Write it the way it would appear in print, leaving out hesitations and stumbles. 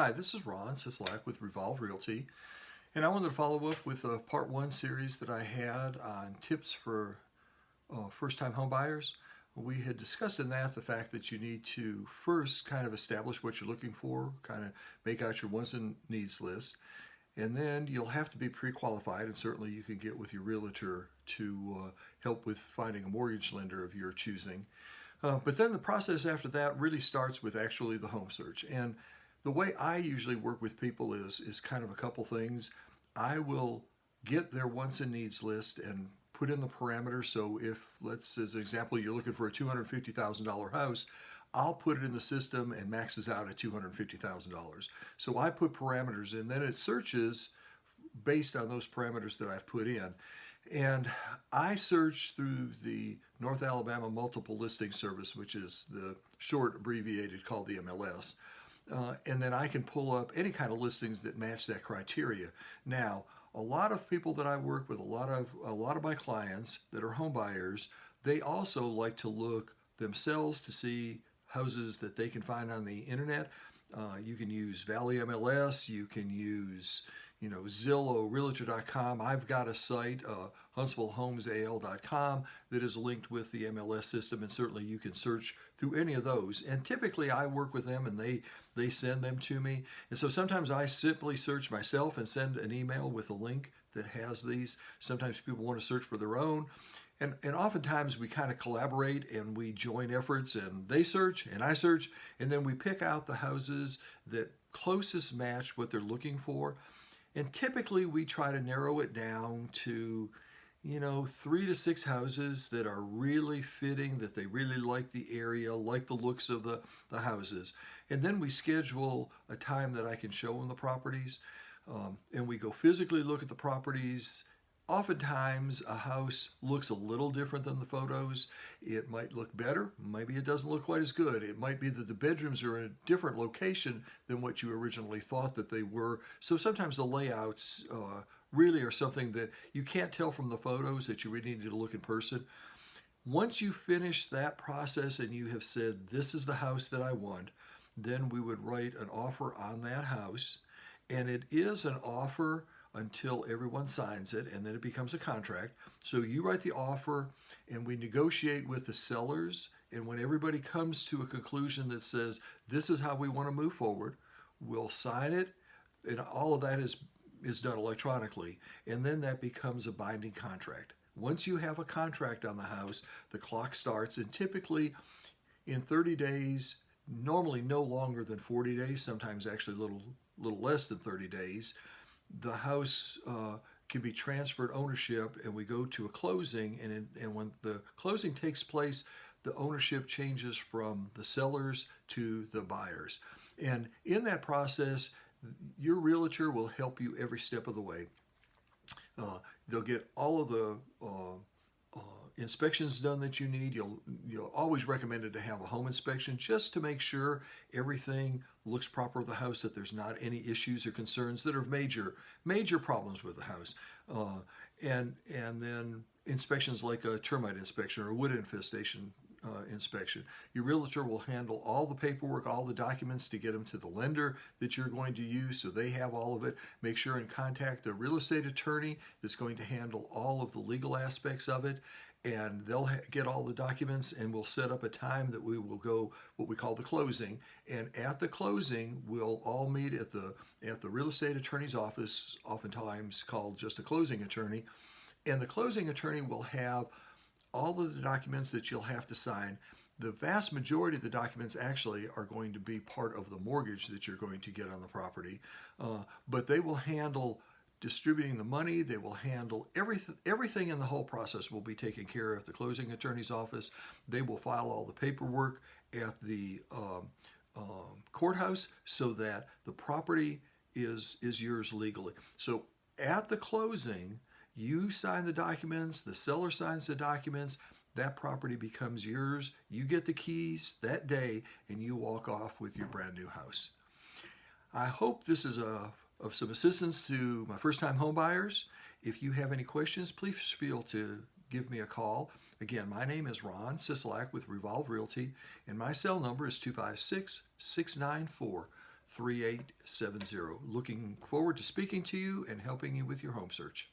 Hi, this is Ron Sislak with Revolve Realty, and I wanted to follow up with a part one series that I had on tips for first-time home buyers. We had discussed in that the fact that you need to first kind of establish what you're looking for, kind of make out your wants and needs list, and then you'll have to be pre-qualified, and certainly you can get with your realtor to help with finding a mortgage lender of your choosing. But then the process after that really starts with actually the home search. And the way I usually work with people is kind of a couple things. I will get their wants and needs list and put in the parameters. So if, let's as an example, you're looking for a $250,000 house, I'll put it in the system and maxes out at $250,000. So I put parameters in, then it searches based on those parameters that I've put in. And I search through the North Alabama Multiple Listing Service, which is the short abbreviated called the MLS. And then I can pull up any kind of listings that match that criteria. Now, a lot of people that I work with, a lot of my clients that are home buyers, they also like to look themselves to see houses that they can find on the internet. You can use Valley MLS, you can use Zillow, Realtor.com. I've got a site, HuntsvilleHomesAL.com, that is linked with the MLS system, and certainly you can search through any of those. And typically I work with them and they send them to me. And so sometimes I simply search myself and send an email with a link that has these. Sometimes people want to search for their own. And oftentimes we kind of collaborate and we join efforts, and they search and I search, and then we pick out the houses that closest match what they're looking for. And typically we try to narrow it down to, 3 to 6 houses that are really fitting, that they really like the area, like the looks of the houses. And then we schedule a time that I can show them the properties. And we go physically look at the properties. Oftentimes a house looks a little different than the photos. It might look better, maybe it doesn't look quite as good. It might be that the bedrooms are in a different location than what you originally thought that they were. So sometimes the layouts really are something that you can't tell from the photos, that you really need to look in person. Once you finish that process and you have said, this is the house that I want, then we would write an offer on that house. And it is an offer until everyone signs it, and then it becomes a contract. So you write the offer and we negotiate with the sellers, and when everybody comes to a conclusion that says this is how we want to move forward, we'll sign it, and all of that is done electronically, and then that becomes a binding contract. Once you have a contract on the house, the clock starts, and typically in 30 days, normally no longer than 40 days, sometimes actually a little less than 30 days, the house can be transferred ownership, and we go to a closing. And when the closing takes place, the ownership changes from the sellers to the buyers. And in that process, your realtor will help you every step of the way. They'll get all of the inspections done that you need. You'll always recommend it to have a home inspection just to make sure everything looks proper with the house, that there's not any issues or concerns that are major problems with the house. And then inspections like a termite inspection or a wood infestation inspection. Your realtor will handle all the paperwork, all the documents to get them to the lender that you're going to use, so they have all of it. Make sure and contact a real estate attorney that's going to handle all of the legal aspects of it, and they'll get all the documents, and we'll set up a time that we will go what we call the closing. And at the closing, we'll all meet at the real estate attorney's office, oftentimes called just a closing attorney. And the closing attorney will have all of the documents that you'll have to sign. The vast majority of the documents actually are going to be part of the mortgage that you're going to get on the property, but they will handle distributing the money. They will handle everything in the whole process will be taken care of at the closing attorney's office. They will file all the paperwork at the courthouse so that the property is yours legally. So at the closing, you sign the documents, the seller signs the documents, that property becomes yours. You get the keys that day, and you walk off with your brand new house. I hope this is of some assistance to my first-time home buyers. If you have any questions, please feel to give me a call. Again, my name is Ron Sislak with Revolve Realty, and my cell number is 256-694-3600. 3870. Looking forward to speaking to you and helping you with your home search.